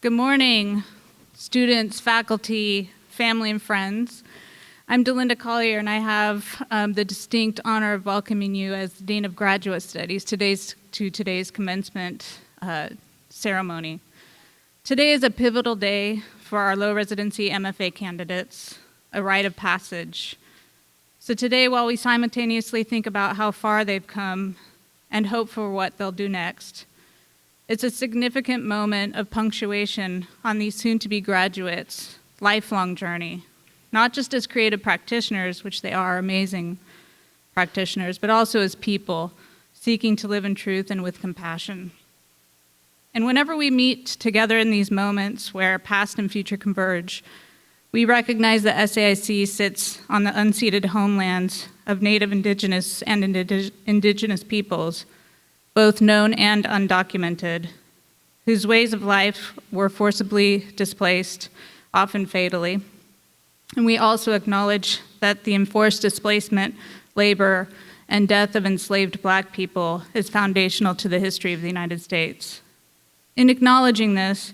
Good morning, students, faculty, family, and friends. I'm Delinda Collier, and I have the distinct honor of welcoming you as the Dean of Graduate Studies to today's commencement ceremony. Today is a pivotal day for our low residency MFA candidates, a rite of passage. So today, while we simultaneously think about how far they've come and hope for what they'll do next, it's a significant moment of punctuation on these soon-to-be graduates' lifelong journey, not just as creative practitioners, which they are amazing practitioners, but also as people seeking to live in truth and with compassion. And whenever we meet together in these moments where past and future converge, we recognize that SAIC sits on the unceded homelands of Native, Indigenous, and Indigenous peoples, both known and undocumented, whose ways of life were forcibly displaced, often fatally. And we also acknowledge that the enforced displacement, labor, and death of enslaved Black people is foundational to the history of the United States. In acknowledging this,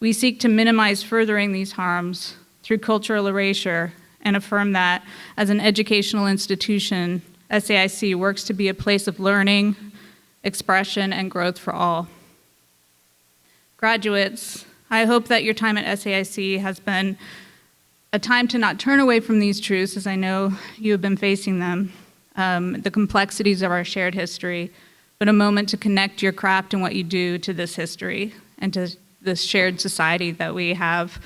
we seek to minimize furthering these harms through cultural erasure and affirm that, as an educational institution, SAIC works to be a place of learning, expression, and growth for all. Graduates, I hope that your time at SAIC has been a time to not turn away from these truths, as I know you have been facing them, the complexities of our shared history, but a moment to connect your craft and what you do to this history and to this shared society that we have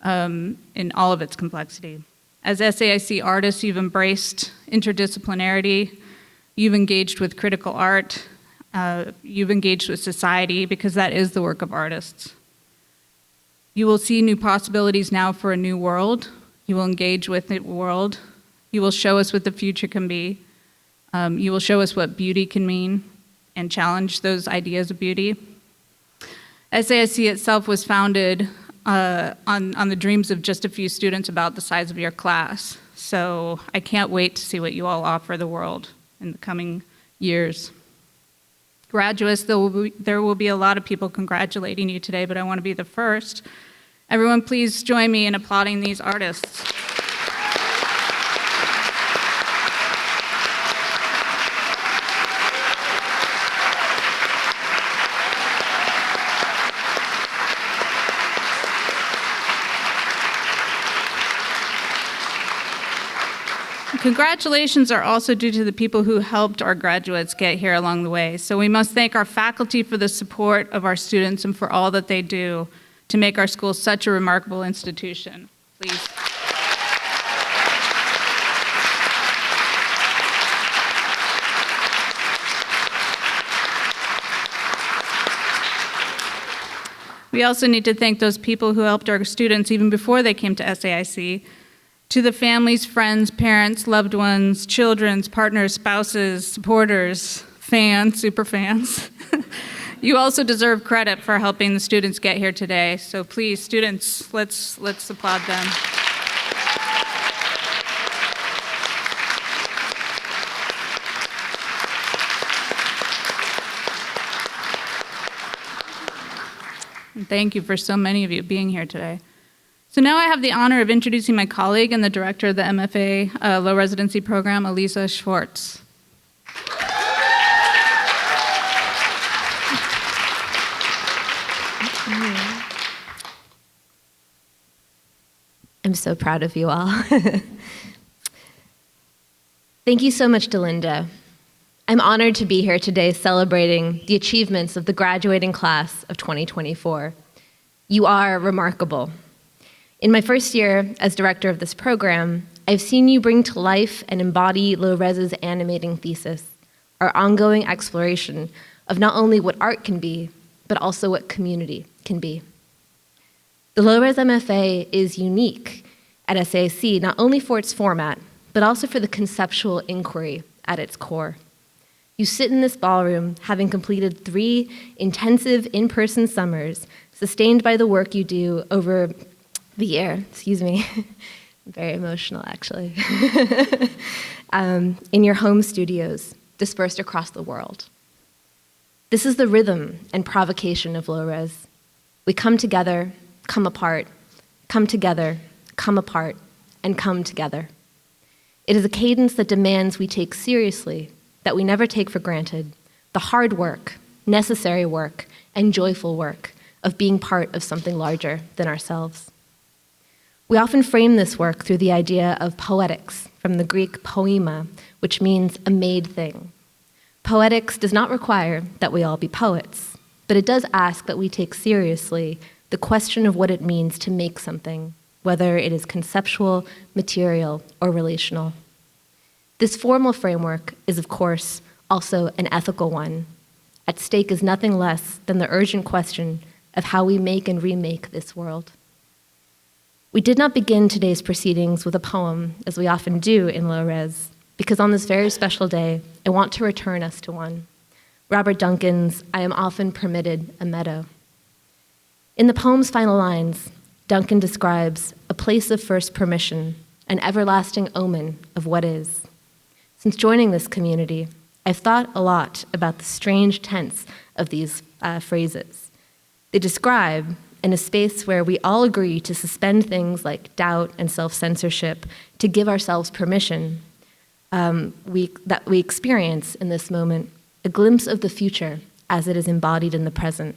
in all of its complexity. As SAIC artists, you've embraced interdisciplinarity, you've engaged with critical art, you've engaged with society, because that is the work of artists. You will see new possibilities now for a new world. You will engage with the world. You will show us what the future can be. You will show us what beauty can mean and challenge those ideas of beauty. SAIC itself was founded on the dreams of just a few students about the size of your class. So I can't wait to see what you all offer the world in the coming years. Graduates, there will be a lot of people congratulating you today, but I want to be the first. Everyone, please join me in applauding these artists. Congratulations are also due to the people who helped our graduates get here along the way. So we must thank our faculty for the support of our students and for all that they do to make our school such a remarkable institution. Please. We also need to thank those people who helped our students even before they came to SAIC. To the families, friends, parents, loved ones, children, partners, spouses, supporters, fans, super fans. You also deserve credit for helping the students get here today. So please, students, let's applaud them. And thank you for so many of you being here today. So now I have the honor of introducing my colleague and the director of the MFA Low Residency Program, Elisa Schwartz. I'm so proud of you all. Thank you so much, Delinda. I'm honored to be here today celebrating the achievements of the graduating class of 2024. You are remarkable. In my first year as director of this program, I've seen you bring to life and embody Low Res's animating thesis, our ongoing exploration of not only what art can be, but also what community can be. The Low Res MFA is unique at SAIC, not only for its format, but also for the conceptual inquiry at its core. You sit in this ballroom having completed 3 intensive in-person summers, sustained by the work you do over the year, excuse me, I'm very emotional actually, in your home studios dispersed across the world. This is the rhythm and provocation of Low Res. We come together, come apart, come together, come apart, and come together. It is a cadence that demands we take seriously, that we never take for granted, the hard work, necessary work, and joyful work of being part of something larger than ourselves. We often frame this work through the idea of poetics, from the Greek poema, which means a made thing. Poetics does not require that we all be poets, but it does ask that we take seriously the question of what it means to make something, whether it is conceptual, material, or relational. This formal framework is, of course, also an ethical one. At stake is nothing less than the urgent question of how we make and remake this world. We did not begin today's proceedings with a poem, as we often do in Low Res, because on this very special day, I want to return us to one. Robert Duncan's I Am Often Permitted a Meadow. In the poem's final lines, Duncan describes a place of first permission, an everlasting omen of what is. Since joining this community, I've thought a lot about the strange tense of these phrases. They describe, in a space where we all agree to suspend things like doubt and self-censorship to give ourselves permission, we experience in this moment a glimpse of the future as it is embodied in the present,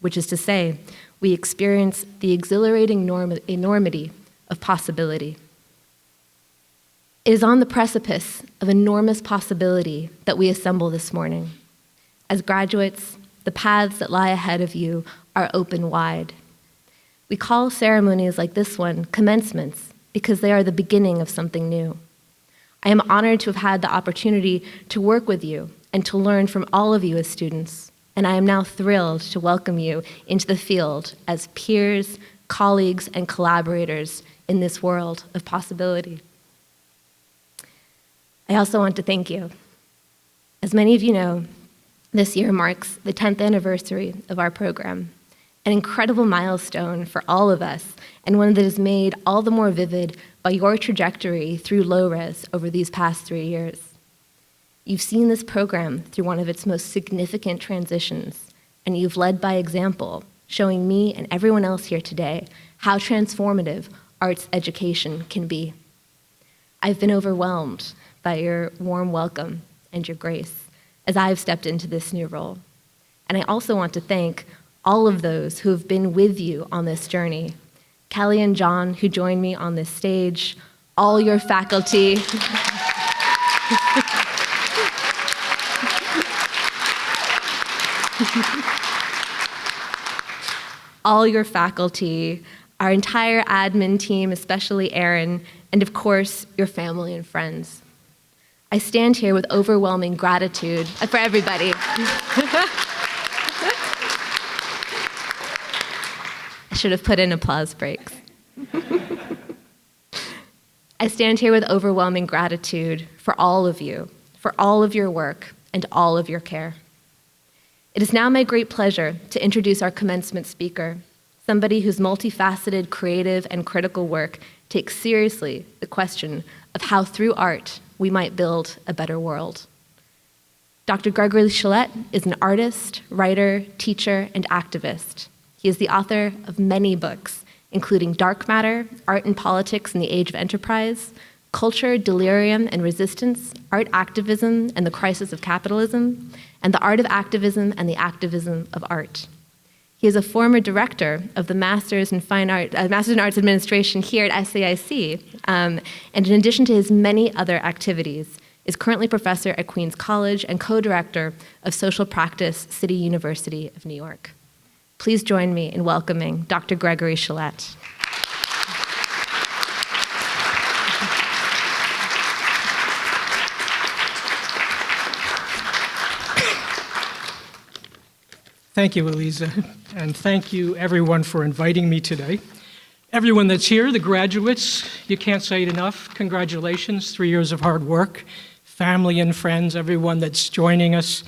which is to say, we experience the exhilarating enormity of possibility. It is on the precipice of enormous possibility that we assemble this morning. As graduates, the paths that lie ahead of you are open wide. We call ceremonies like this one commencements because they are the beginning of something new. I am honored to have had the opportunity to work with you and to learn from all of you as students, and I am now thrilled to welcome you into the field as peers, colleagues, and collaborators in this world of possibility. I also want to thank you. As many of you know, this year marks the 10th anniversary of our program, an incredible milestone for all of us, and one that is made all the more vivid by your trajectory through Low Res over these past 3 years. You've seen this program through one of its most significant transitions, and you've led by example, showing me and everyone else here today how transformative arts education can be. I've been overwhelmed by your warm welcome and your grace as I've stepped into this new role. And I also want to thank all of those who have been with you on this journey. Kelly and John, who joined me on this stage, all your faculty. All your faculty, our entire admin team, especially Erin, and of course, your family and friends. I stand here with overwhelming gratitude for everybody. I should have put in applause breaks. I stand here with overwhelming gratitude for all of you, for all of your work, and all of your care. It is now my great pleasure to introduce our commencement speaker, somebody whose multifaceted, creative, and critical work takes seriously the question of how through art we might build a better world. Dr. Gregory Sholette is an artist, writer, teacher, and activist. He is the author of many books, including Dark Matter, Art and Politics in the Age of Enterprise, Culture, Delirium and Resistance, Art Activism and the Crisis of Capitalism, and the Art of Activism and the Activism of Art. He is a former director of the Masters in Arts Administration here at SAIC, and in addition to his many other activities, is currently professor at Queens College and co-director of Social Practice, City University of New York. Please join me in welcoming Dr. Gregory Sholette. Thank you, Eliza, and thank you everyone for inviting me today. Everyone that's here, the graduates, you can't say it enough. Congratulations, 3 years of hard work. Family and friends, everyone that's joining us.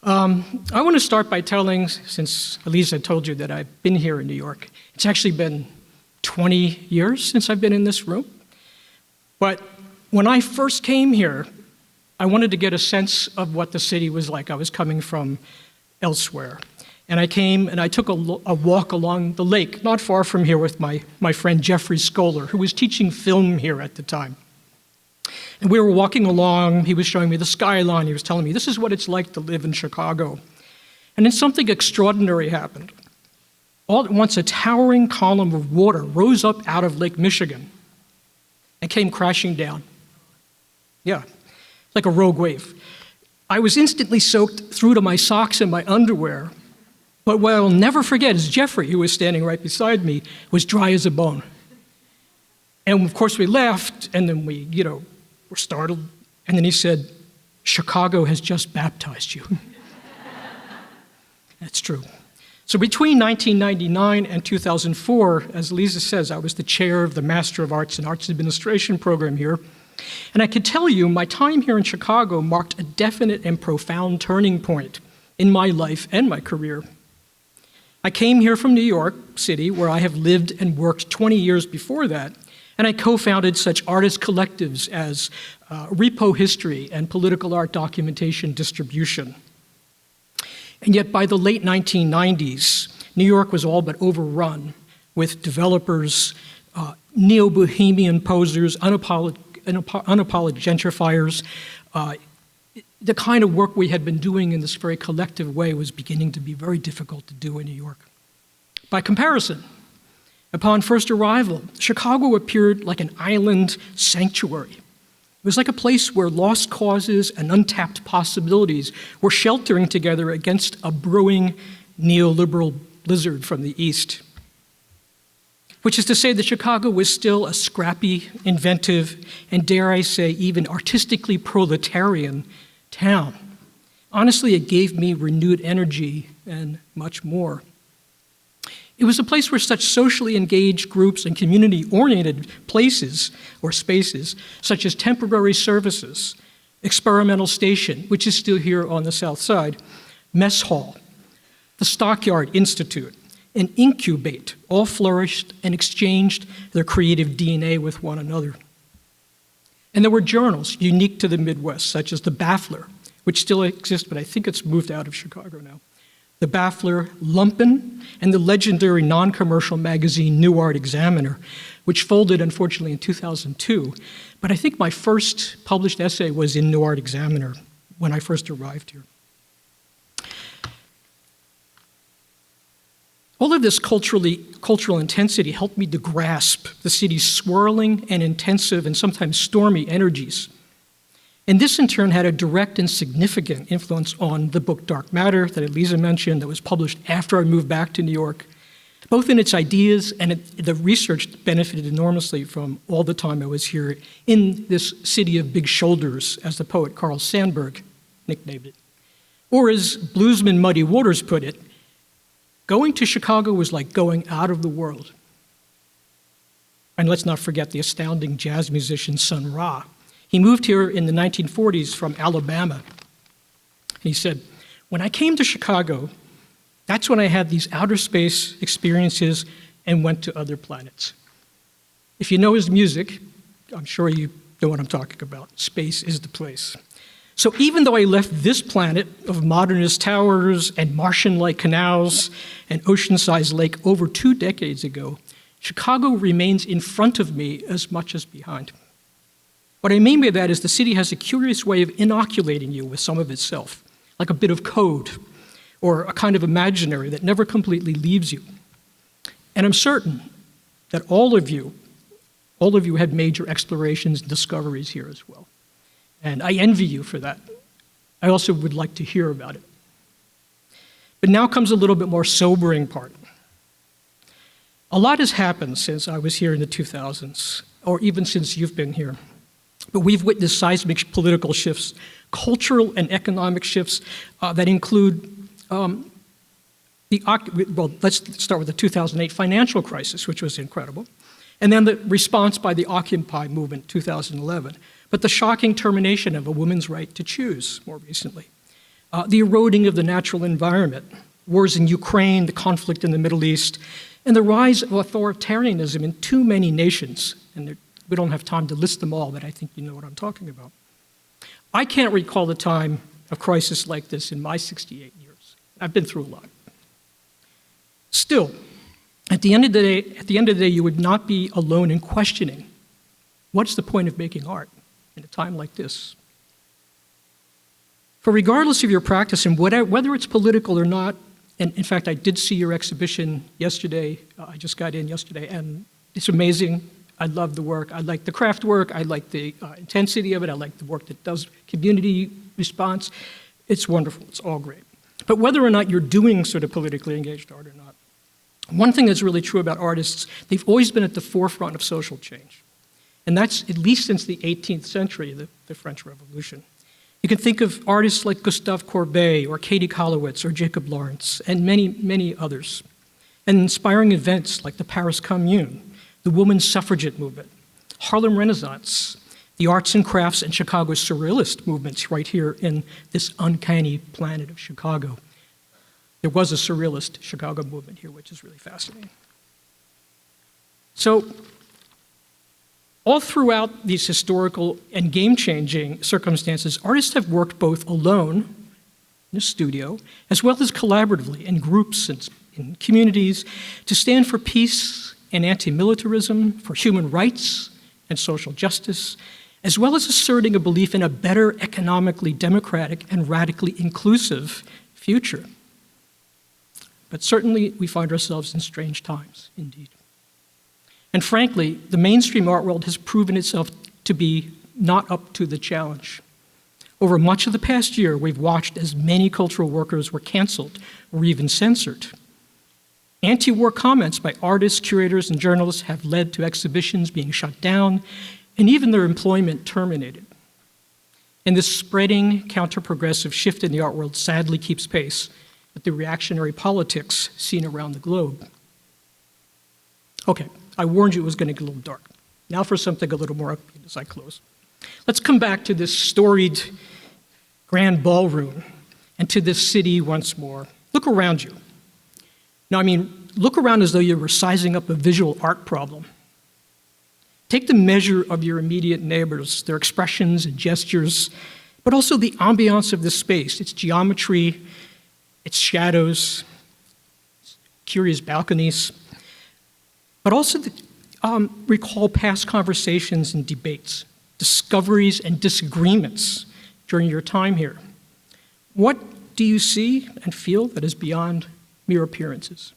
I want to start by telling, since Eliza told you that I've been here in New York, it's actually been 20 years since I've been in this room. But when I first came here, I wanted to get a sense of what the city was like. I was coming from elsewhere. And I came and I took a walk along the lake, not far from here, with my friend Jeffrey Scholar, who was teaching film here at the time. And we were walking along, he was showing me the skyline, he was telling me, this is what it's like to live in Chicago. And then something extraordinary happened. All at once, a towering column of water rose up out of Lake Michigan and came crashing down. Yeah, like a rogue wave. I was instantly soaked through to my socks and my underwear. But what I'll never forget is Jeffrey, who was standing right beside me, was dry as a bone. And of course we laughed, and then we, were startled. And then he said, "Chicago has just baptized you." That's true. So between 1999 and 2004, as Lisa says, I was the chair of the Master of Arts and Arts Administration program here. And I can tell you, my time here in Chicago marked a definite and profound turning point in my life and my career. I came here from New York City, where I have lived and worked 20 years before that, and I co-founded such artist collectives as Repo History and Political Art Documentation Distribution. And yet by the late 1990s, New York was all but overrun with developers, neo-bohemian posers, unapologetic gentrifiers. The kind of work we had been doing in this very collective way was beginning to be very difficult to do in New York. By comparison, upon first arrival, Chicago appeared like an island sanctuary. It was like a place where lost causes and untapped possibilities were sheltering together against a brewing neoliberal blizzard from the east. Which is to say that Chicago was still a scrappy, inventive, and dare I say, even artistically proletarian town. Honestly, it gave me renewed energy and much more. It was a place where such socially engaged groups and community-oriented places or spaces, such as temporary services, Experimental Station, which is still here on the south side, Mess Hall, the Stockyard Institute, and Incubate, all flourished and exchanged their creative DNA with one another. And there were journals unique to the Midwest, such as The Baffler, which still exists, but I think it's moved out of Chicago now. The Baffler, Lumpen, and the legendary non-commercial magazine New Art Examiner, which folded, unfortunately, in 2002. But I think my first published essay was in New Art Examiner when I first arrived here. All of this cultural intensity helped me to grasp the city's swirling and intensive and sometimes stormy energies. And this, in turn, had a direct and significant influence on the book Dark Matter that Elisa mentioned, that was published after I moved back to New York, both in its ideas and the research benefited enormously from all the time I was here in this city of big shoulders, as the poet Carl Sandburg nicknamed it. Or as bluesman Muddy Waters put it, going to Chicago was like going out of the world. And let's not forget the astounding jazz musician Sun Ra. He moved here in the 1940s from Alabama. He said, "When I came to Chicago, that's when I had these outer space experiences and went to other planets." If you know his music, I'm sure you know what I'm talking about. Space is the place. So even though I left this planet of modernist towers and Martian-like canals and ocean-sized lake over 2 decades ago, Chicago remains in front of me as much as behind. What I mean by that is the city has a curious way of inoculating you with some of itself, like a bit of code or a kind of imaginary that never completely leaves you. And I'm certain that all of you had major explorations and discoveries here as well. And I envy you for that. I also would like to hear about it. But now comes a little bit more sobering part. A lot has happened since I was here in the 2000s, or even since you've been here. But we've witnessed seismic political shifts, cultural and economic shifts that include let's start with the 2008 financial crisis, which was incredible, and then the response by the Occupy movement, 2011. But the shocking termination of a woman's right to choose more recently. The eroding of the natural environment, wars in Ukraine, the conflict in the Middle East, and the rise of authoritarianism in too many nations. And we don't have time to list them all, but I think you know what I'm talking about. I can't recall a time of crisis like this in my 68 years. I've been through a lot. Still, at the end of the day, you would not be alone in questioning, what's the point of making art in a time like this? For regardless of your practice, and whether it's political or not, and in fact, I did see your exhibition yesterday. I just got in yesterday, and it's amazing. I love the work. I like the craft work. I like the intensity of it. I like the work that does community response. It's wonderful. It's all great. But whether or not you're doing sort of politically engaged art or not, one thing that's really true about artists, they've always been at the forefront of social change. And that's at least since the 18th century, the French Revolution. You can think of artists like Gustave Courbet or Katie Kollowitz or Jacob Lawrence and many, many others. And inspiring events like the Paris Commune, the women's suffragette movement, Harlem Renaissance, the arts and crafts and Chicago surrealist movements right here in this uncanny planet of Chicago. There was a surrealist Chicago movement here, which is really fascinating. So, all throughout these historical and game-changing circumstances, artists have worked both alone in a studio, as well as collaboratively in groups and in communities to stand for peace and anti-militarism, for human rights and social justice, as well as asserting a belief in a better economically democratic and radically inclusive future. But certainly we find ourselves in strange times, indeed. And frankly, the mainstream art world has proven itself to be not up to the challenge. Over much of the past year, we've watched as many cultural workers were canceled or even censored. Anti-war comments by artists, curators, and journalists have led to exhibitions being shut down and even their employment terminated. And this spreading counter-progressive shift in the art world sadly keeps pace with the reactionary politics seen around the globe. Okay, I warned you it was going to get a little dark. Now for something a little more upbeat as I close. Let's come back to this storied grand ballroom and to this city once more. Look around you. Now, look around as though you were sizing up a visual art problem. Take the measure of your immediate neighbors, their expressions and gestures, but also the ambiance of this space, its geometry, its shadows, curious balconies, but also recall past conversations and debates, discoveries and disagreements during your time here. What do you see and feel that is beyond mere appearances?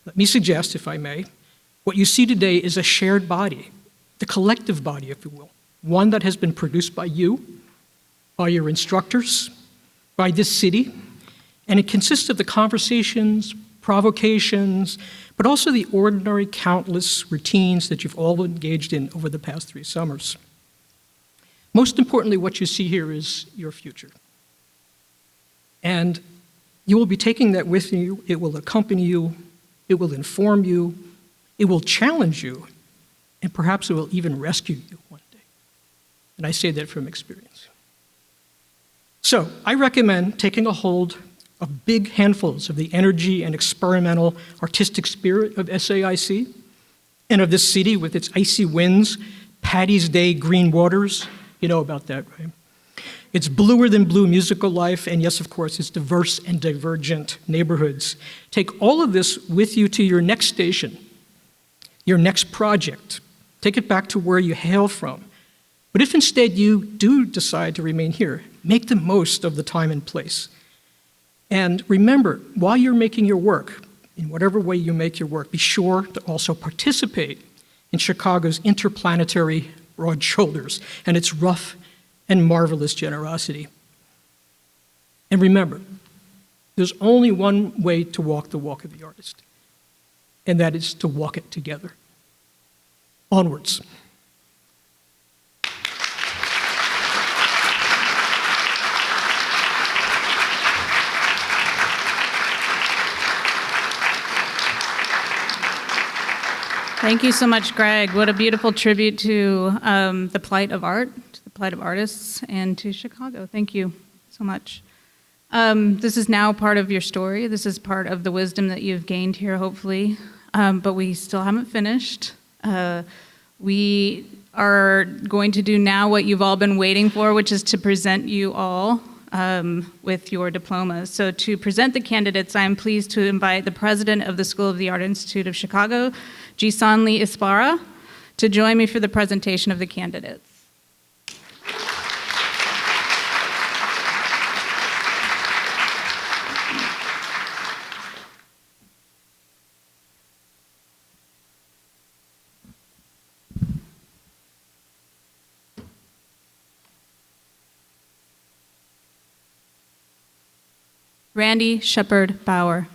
Let me suggest, if I may, what you see today is a shared body, the collective body, if you will, one that has been produced by you, by your instructors, by this city, and it consists of the conversations, provocations, but also the ordinary countless routines that you've all engaged in over the past 3 summers. Most importantly, what you see here is your future. And you will be taking that with you. It will accompany you. It will inform you. It will challenge you. And perhaps it will even rescue you one day. And I say that from experience. So I recommend taking a hold of big handfuls of the energy and experimental artistic spirit of SAIC and of this city with its icy winds, Paddy's Day green waters. You know about that, right? Its bluer than blue musical life, and yes, of course, its diverse and divergent neighborhoods. Take all of this with you to your next station, your next project. Take it back to where you hail from. But if instead you do decide to remain here, make the most of the time and place. And remember, while you're making your work, in whatever way you make your work, be sure to also participate in Chicago's interplanetary broad shoulders and its rough and marvelous generosity. And remember, there's only one way to walk the walk of the artist, and that is to walk it together. Onwards. Thank you so much, Greg. What a beautiful tribute to the plight of art, to the plight of artists, and to Chicago. Thank you so much. This is now part of your story. This is part of the wisdom that you've gained here, hopefully. But we still haven't finished. We are going to do now what you've all been waiting for, which is to present you all with your diplomas. So to present the candidates, I am pleased to invite the president of the School of the Art Institute of Chicago, Jisan Lee Ispara, to join me for the presentation of the candidates. Randy Shepard Bauer.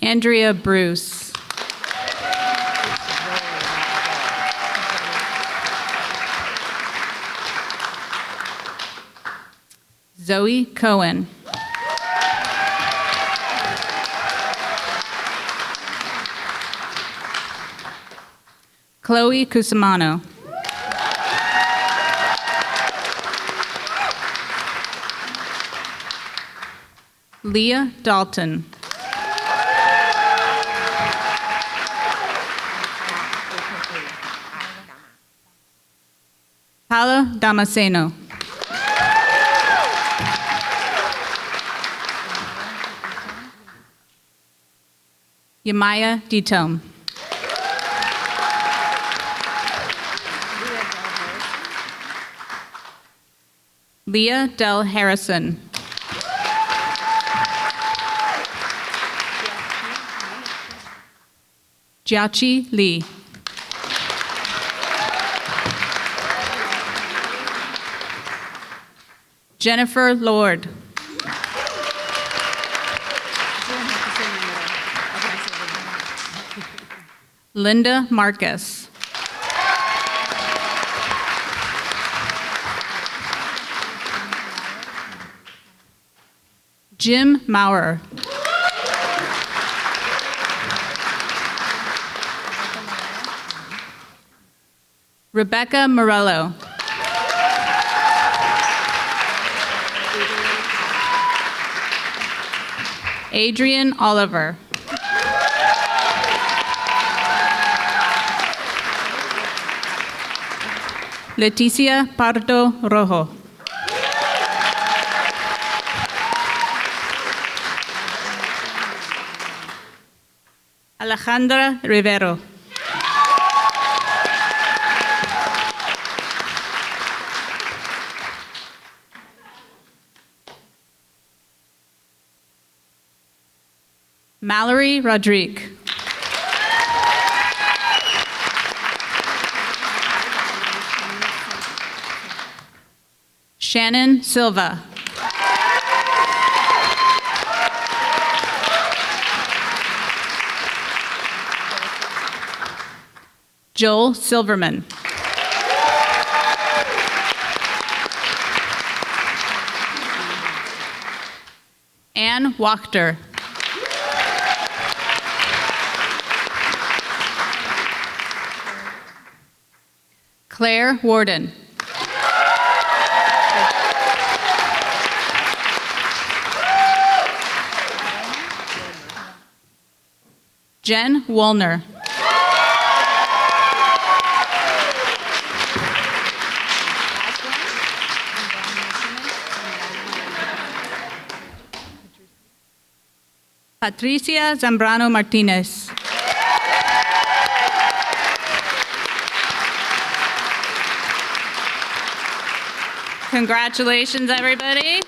Andrea Bruce. Zoe Cohen. Chloe Cusimano. Leah Dalton. Paula Damasceno. Yamaya Ditome. Leah Del Harrison. Jiachi Lee. Jennifer Lord. Linda Marcus. Jim Maurer. Rebecca Morello. Adrian Oliver. Leticia Pardo Rojo. Alejandra Rivero. Mallory Rodrigue. Shannon Silva. Joel Silverman. Ann Wachter. Claire Warden. Jen Woolner. Patricia Zambrano Martinez. Congratulations, everybody.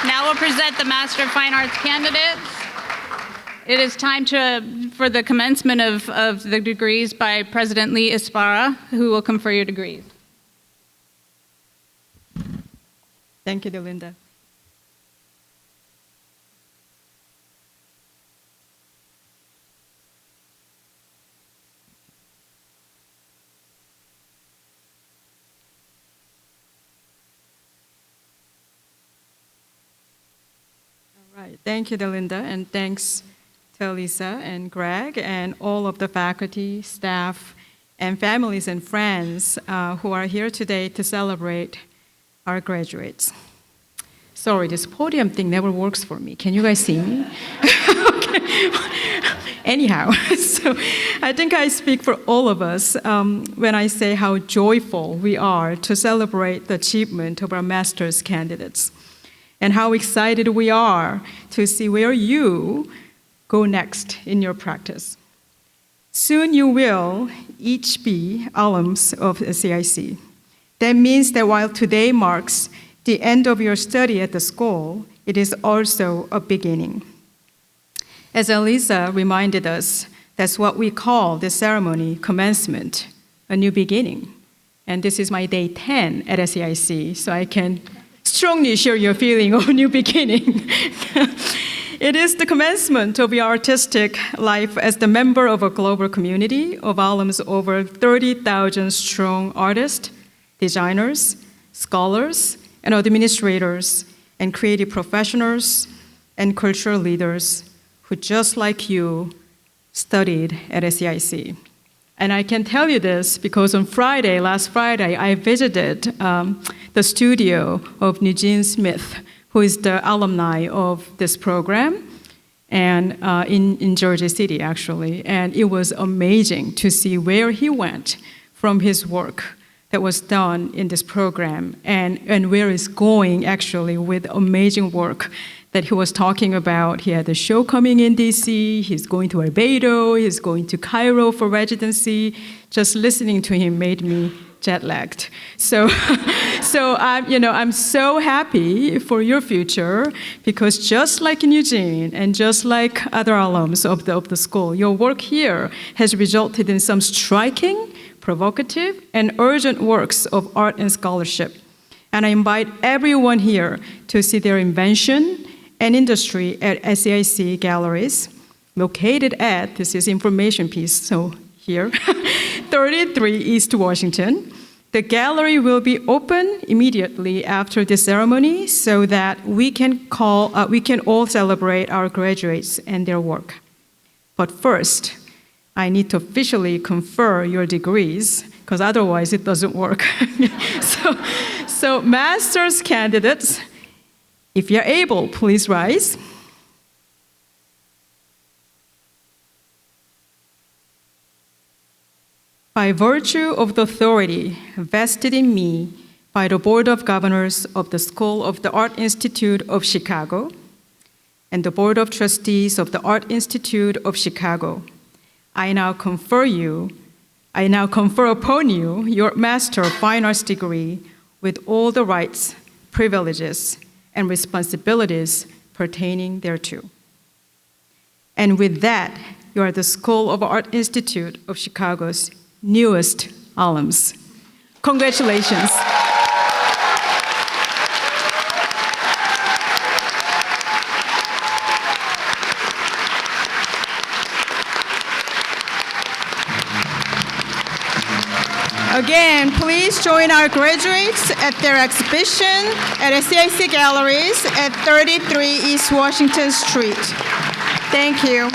Now we'll present the Master of Fine Arts candidates. It is time for the commencement of the degrees by President Lee Ispara, who will confer your degrees. Thank you, Delinda. All right, thank you, Delinda, and thanks to Lisa and Greg and all of the faculty, staff, and families and friends who are here today to celebrate our graduates. Sorry, this podium thing never works for me. Can you guys see me? Okay. Anyhow, so I think I speak for all of us when I say how joyful we are to celebrate the achievement of our master's candidates, and how excited we are to see where you go next in your practice. Soon you will each be alums of SAIC. That means that while today marks the end of your study at the school, it is also a beginning. As Elisa reminded us, that's what we call this ceremony, commencement, a new beginning. And this is my day 10 at SAIC, so I can strongly share your feeling of new beginning. It is the commencement of your artistic life as the member of a global community of alums over 30,000 strong artists, designers, scholars, and administrators, and creative professionals, and cultural leaders who, just like you, studied at SAIC. And I can tell you this because on Friday, last Friday, I visited the studio of Eugene Smith, who is the alumni of this program, and in Georgia City, actually. And it was amazing to see where he went from his work that was done in this program, and where it's going, actually, with amazing work that he was talking about. He had a show coming in DC, he's going to Barbados, he's going to Cairo for residency. Just listening to him made me jet-lagged. So I'm so happy for your future, because just like in Eugene and just like other alums of the school, your work here has resulted in some striking, provocative, and urgent works of art and scholarship. And I invite everyone here to see their invention and industry at SAIC galleries, located at, this is information piece, so here, 33 East Washington. The gallery will be open immediately after the ceremony so that we can all celebrate our graduates and their work. But first, I need to officially confer your degrees, because otherwise it doesn't work. So master's candidates, if you're able, please rise. By virtue of the authority vested in me by the Board of Governors of the School of the Art Institute of Chicago and the Board of Trustees of the Art Institute of Chicago, I now confer upon you your Master of Fine Arts degree with all the rights, privileges, and responsibilities pertaining thereto. And with that, you are the School of Art Institute of Chicago's newest alums. Congratulations. Again, please join our graduates at their exhibition at SAIC Galleries at 33 East Washington Street. Thank you.